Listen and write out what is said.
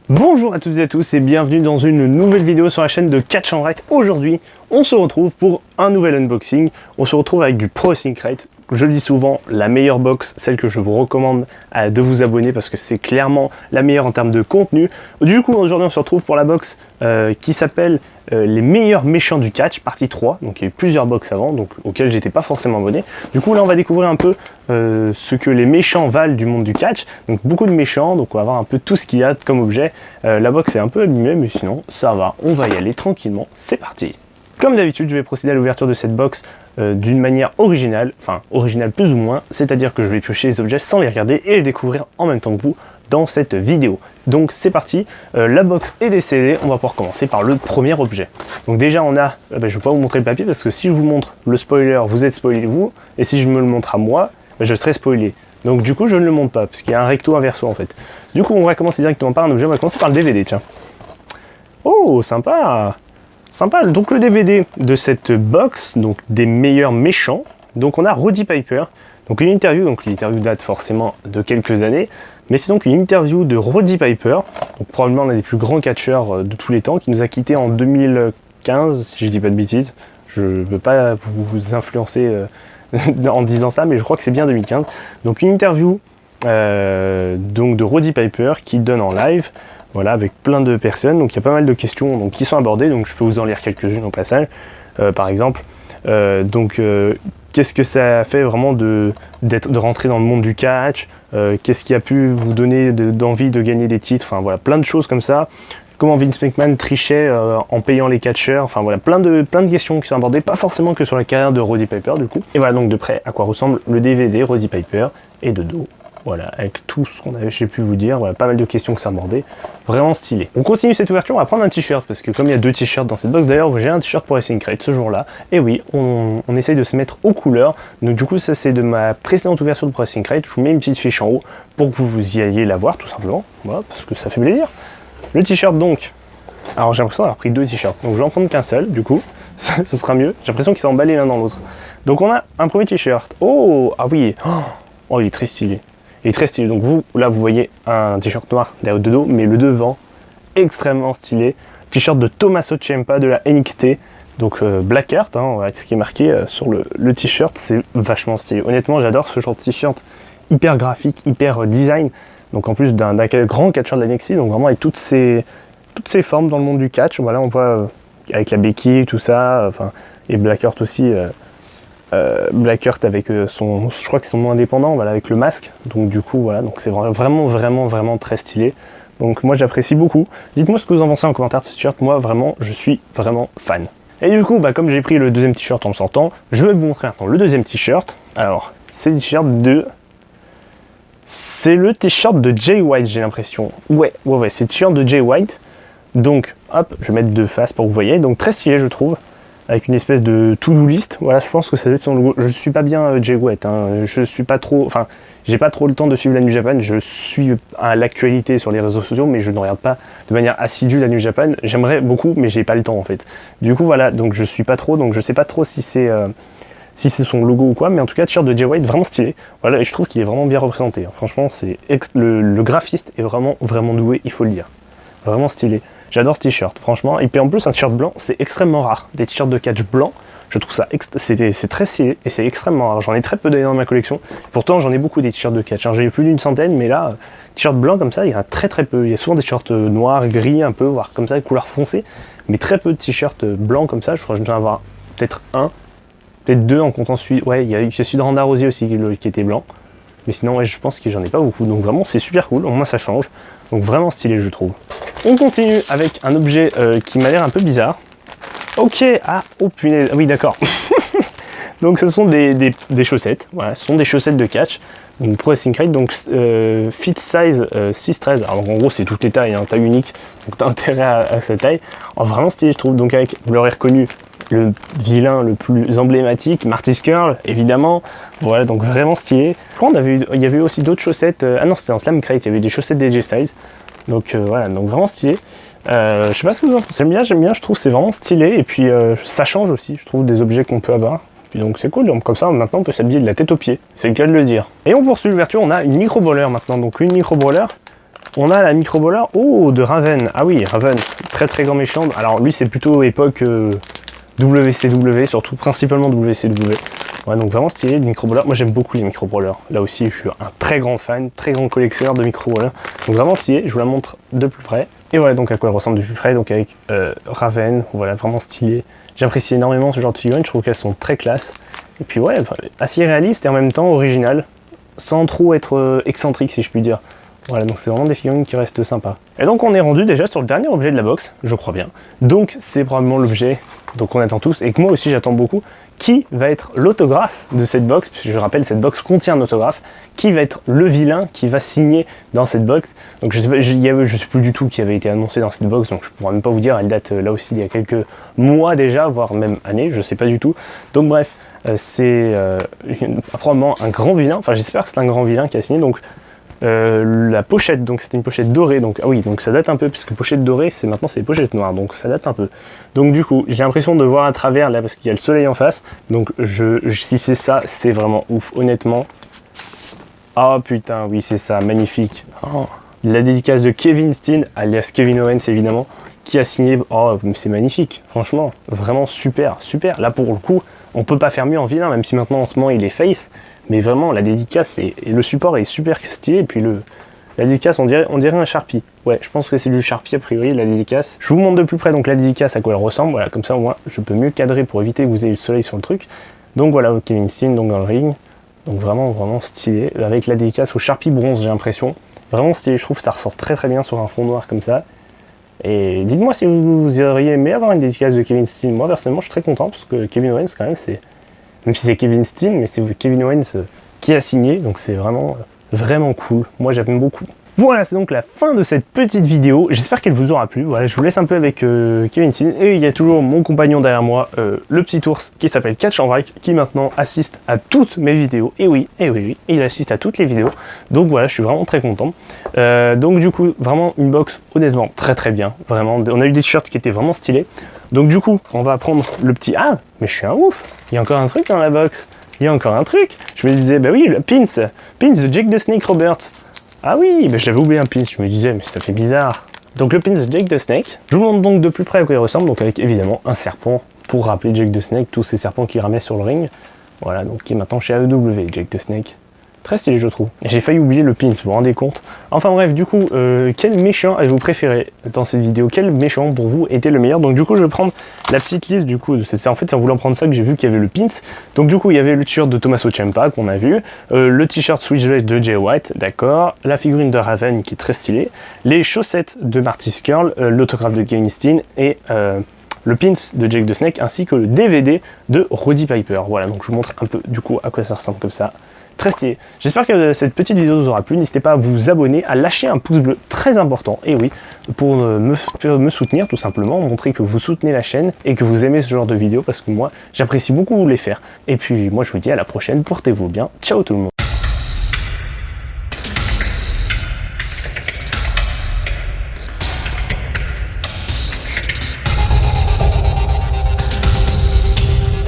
Bonjour à toutes et à tous et bienvenue dans une nouvelle vidéo sur la chaîne de Catch en Rec. Aujourd'hui, on se retrouve pour un nouvel unboxing. On se retrouve avec du Pro Wrestling Crate. Je le dis souvent, la meilleure box, celle que je vous recommande de vous abonner parce que c'est clairement la meilleure en termes de contenu. Du coup, aujourd'hui, on se retrouve pour la box qui s'appelle les meilleurs méchants du catch, partie 3. Donc il y a eu plusieurs box avant, donc auxquelles j'étais pas forcément abonné. Du coup, là, on va découvrir un peu ce que les méchants valent du monde du catch. Donc beaucoup de méchants, donc on va voir un peu tout ce qu'il y a comme objet. La box est un peu abîmée, mais sinon, ça va. On va y aller tranquillement. C'est parti. Comme d'habitude, je vais procéder à l'ouverture de cette box d'une manière originale, enfin originale plus ou moins, c'est-à-dire que je vais piocher les objets sans les regarder et les découvrir en même temps que vous dans cette vidéo. Donc c'est parti, la box est décellée, on va pouvoir commencer par le premier objet. Donc déjà on a, je ne vais pas vous montrer le papier parce que si je vous montre le spoiler, vous êtes spoilé vous, et si je me le montre à moi, je serai spoilé. Donc du coup je ne le montre pas, parce qu'il y a un recto, un verso en fait. Du coup on va commencer directement par un objet, on va commencer par le DVD, tiens. Oh, sympa! Sympa, donc le DVD de cette box, donc des meilleurs méchants. Donc on a Roddy Piper, donc une interview, donc l'interview date forcément de quelques années, mais c'est donc une interview de Roddy Piper, donc probablement l'un des plus grands catcheurs de tous les temps, qui nous a quittés en 2015, si je dis pas de bêtises. Je ne veux pas vous influencer en disant ça, mais je crois que c'est bien 2015. Donc une interview donc de Roddy Piper qui donne en live. Voilà, avec plein de personnes, donc il y a pas mal de questions donc, qui sont abordées, donc je peux vous en lire quelques-unes au passage. Par exemple, qu'est-ce que ça a fait vraiment de rentrer dans le monde du catch, qu'est-ce qui a pu vous donner d'envie de gagner des titres, enfin voilà, plein de choses comme ça. Comment Vince McMahon trichait en payant les catcheurs, enfin voilà, plein de questions qui sont abordées, pas forcément que sur la carrière de Roddy Piper du coup. Et voilà donc de près à quoi ressemble le DVD Roddy Piper et de dos. Voilà, avec tout ce qu'on avait, j'ai pu vous dire, voilà, pas mal de questions qui sont abordées, vraiment stylé. On continue cette ouverture, on va prendre un t-shirt, parce que comme il y a deux t-shirts dans cette box, d'ailleurs j'ai un t-shirt pour Wrestling Crate ce jour-là, et oui, on essaye de se mettre aux couleurs, donc du coup ça c'est de ma précédente ouverture de Pro Wrestling Crate, je vous mets une petite fiche en haut pour que vous y ayez la voir tout simplement, voilà, parce que ça fait plaisir. Le t-shirt donc, alors j'ai l'impression d'avoir pris deux t-shirts, donc je vais en prendre qu'un seul du coup, ce sera mieux, j'ai l'impression qu'ils sont emballés l'un dans l'autre. Donc on a un premier t-shirt, oh, ah oui, oh il est très stylé. Il est très stylé, donc vous, là vous voyez un t-shirt noir derrière de dos, mais le devant, extrêmement stylé. T-shirt de Tommaso Ciampa de la NXT, donc Black Heart, hein, voilà, ce qui est marqué sur le t-shirt, c'est vachement stylé. Honnêtement, j'adore ce genre de t-shirt hyper graphique, hyper design, donc en plus d'un grand catcheur de la NXT, donc vraiment avec toutes ces formes dans le monde du catch, voilà, on voit avec la béquille, tout ça, et Black Heart aussi. Blackheart avec je crois qu'ils sont moins indépendants, voilà, avec le masque, donc du coup voilà, donc c'est vraiment très stylé, donc moi j'apprécie beaucoup. Dites-moi ce que vous en pensez en commentaire de ce t-shirt, moi vraiment je suis vraiment fan. Et du coup comme j'ai pris le deuxième t-shirt en le sortant, je vais vous montrer maintenant le deuxième t-shirt. Alors c'est le t-shirt de Jay White, j'ai l'impression, ouais c'est le t-shirt de Jay White, donc hop je vais mettre deux faces pour que vous voyez, donc très stylé je trouve, avec une espèce de to-do list. Voilà, je pense que ça doit être son logo. Je suis pas bien Jay White, hein. Je suis pas trop, j'ai pas trop le temps de suivre la New Japan. Je suis à l'actualité sur les réseaux sociaux, mais je ne regarde pas de manière assidue la New Japan. J'aimerais beaucoup, mais j'ai pas le temps en fait. Du coup, voilà, donc je suis pas trop, donc je sais pas trop si c'est son logo ou quoi, mais en tout cas, t-shirt de Jay White vraiment stylé. Voilà, et je trouve qu'il est vraiment bien représenté. Franchement, c'est le graphiste est vraiment doué, il faut le dire. Vraiment stylé. J'adore ce t-shirt, franchement. Et puis en plus, un t-shirt blanc, c'est extrêmement rare. Des t-shirts de catch blancs, je trouve ça c'est très stylé et c'est extrêmement rare. J'en ai très peu dans ma collection. Pourtant, j'en ai beaucoup des t-shirts de catch. J'en ai plus d'une centaine, mais là, t-shirt blanc comme ça, il y en a très peu. Il y a souvent des t-shirts noirs, gris, un peu, voire comme ça, couleur foncée. Mais très peu de t-shirts blancs comme ça. Je crois que je dois en avoir peut-être un, peut-être deux en comptant celui. Ouais, il y a celui de Ronda Rousey aussi qui était blanc. Mais sinon, ouais, je pense que j'en ai pas beaucoup. Donc vraiment, c'est super cool. Au moins, ça change. Donc vraiment stylé, je trouve. On continue avec un objet qui m'a l'air un peu bizarre. Ok, ah, oh punaise, oui d'accord. Donc ce sont des chaussettes, voilà, ce sont des chaussettes de catch. Donc Pro Wrestling Crate, donc fit size 6-13. Alors en gros c'est toutes les tailles, hein, taille unique, donc t'as intérêt à cette taille. Oh, vraiment stylé je trouve, donc avec, vous l'aurez reconnu, le vilain le plus emblématique, Marty Scurll, évidemment. Voilà, donc vraiment stylé. Je crois il y avait aussi d'autres chaussettes. Ah non, c'était un Slam Crate, il y avait des chaussettes d'AJ Styles. Donc voilà, donc vraiment stylé. Je sais pas ce que vous en pensez, j'aime bien, je trouve c'est vraiment stylé. Et puis ça change aussi, je trouve, des objets qu'on peut avoir. Puis donc c'est cool, donc comme ça maintenant on peut s'habiller de la tête aux pieds, c'est le cas de le dire. Et on poursuit l'ouverture, on a une micro-brawler maintenant, donc une micro-brawler On a la microballer, oh, de Raven. Ah oui, Raven, très très grand méchant. Alors lui, c'est plutôt époque WCW, surtout principalement WCW. Ouais, donc vraiment stylé, de micro-brawlers. Moi j'aime beaucoup les micro-brawlers. Là aussi, je suis un très grand fan, très grand collectionneur de micro-brawlers. Donc vraiment stylé, je vous la montre de plus près. Et voilà donc à quoi elle ressemble de plus près, donc avec Raven, voilà, vraiment stylé. J'apprécie énormément ce genre de figurines, je trouve qu'elles sont très classe. Et puis ouais, assez réaliste et en même temps original, sans trop être excentrique si je puis dire. Voilà, donc c'est vraiment des figurines qui restent sympas. Et donc on est rendu déjà sur le dernier objet de la box, je crois bien. Donc c'est probablement l'objet qu'on attend tous, et que moi aussi j'attends beaucoup, qui va être l'autographe de cette box, puisque je rappelle, cette box contient un autographe, qui va être le vilain qui va signer dans cette box. Donc je sais pas, je sais plus du tout qui avait été annoncé dans cette box, donc je pourrais même pas vous dire, elle date là aussi il y a quelques mois déjà, voire même années, je sais pas du tout. Donc bref, c'est probablement un grand vilain, enfin j'espère que c'est un grand vilain qui a signé, donc la pochette, donc c'était une pochette dorée, donc ah oui, donc ça date un peu, puisque pochette dorée, c'est maintenant c'est pochette noire, donc ça date un peu. Donc du coup, j'ai l'impression de voir à travers là, parce qu'il y a le soleil en face, donc si c'est ça, c'est vraiment ouf, honnêtement. Oh putain, oui c'est ça, magnifique. Oh. La dédicace de Kevin Steen, alias Kevin Owens évidemment, qui a signé, oh c'est magnifique, franchement, vraiment super, super. Là pour le coup, on peut pas faire mieux en vilain, même si maintenant en ce moment il est face. Mais vraiment, la dédicace et le support est super stylé. Et puis la dédicace, on dirait un Sharpie. Ouais, je pense que c'est du Sharpie a priori, la dédicace. Je vous montre de plus près donc la dédicace à quoi elle ressemble. Voilà, comme ça, moi, je peux mieux cadrer pour éviter que vous ayez le soleil sur le truc. Donc voilà, Kevin Steen, donc dans le ring. Donc vraiment, vraiment stylé. Avec la dédicace au Sharpie bronze, j'ai l'impression. Vraiment stylé, je trouve que ça ressort très très bien sur un fond noir comme ça. Et dites-moi si vous auriez aimé avoir une dédicace de Kevin Steen. Moi, personnellement, je suis très content parce que Kevin Owens, quand même, c'est. Même si c'est Kevin Steen, mais c'est Kevin Owens qui a signé, donc c'est vraiment, vraiment cool. Moi j'aime beaucoup. Voilà, c'est donc la fin de cette petite vidéo. J'espère qu'elle vous aura plu. Voilà, je vous laisse un peu avec Kevin Steen. Et il y a toujours mon compagnon derrière moi, le petit ours, qui s'appelle Catch en Vrac, qui maintenant assiste à toutes mes vidéos. Et oui, il assiste à toutes les vidéos. Donc voilà, je suis vraiment très content. Donc du coup, vraiment une box honnêtement très très bien. Vraiment, on a eu des t-shirts qui étaient vraiment stylés. Donc du coup, on va prendre le petit... Ah, mais je suis un ouf. Il y a encore un truc dans la box. Il y a encore un truc. Je me disais, bah oui, le pins de Jake the Snake Roberts. Ah oui, bah j'avais oublié un pins. Je me disais, mais ça fait bizarre. Donc le pins de Jake the Snake. Je vous montre donc de plus près à quoi il ressemble. Donc avec évidemment un serpent pour rappeler Jake the Snake, tous ces serpents qu'il ramait sur le ring. Voilà, donc qui est maintenant chez AEW, Jake the Snake. Très stylé, je trouve. J'ai failli oublier le pins, vous vous rendez compte? Enfin bref, du coup, quel méchant avez-vous préféré dans cette vidéo? Quel méchant pour vous était le meilleur? Donc du coup, je vais prendre la petite liste, du coup, c'est en fait, c'est en voulant prendre ça que j'ai vu qu'il y avait le pins. Donc du coup, il y avait le t-shirt de Tommaso Ciampa qu'on a vu, le t-shirt Switchblade de Jay White, d'accord, la figurine de Raven qui est très stylée, les chaussettes de Marty Scurll, l'autographe de Kevin Steen et... le pins de Jake the Snake ainsi que le DVD de Roddy Piper. Voilà, donc je vous montre un peu du coup à quoi ça ressemble comme ça. Très stylé. J'espère que cette petite vidéo vous aura plu. N'hésitez pas à vous abonner, à lâcher un pouce bleu très important, et oui, pour me soutenir tout simplement, montrer que vous soutenez la chaîne et que vous aimez ce genre de vidéos parce que moi j'apprécie beaucoup les faire. Et puis moi je vous dis à la prochaine, portez-vous bien, ciao tout le monde.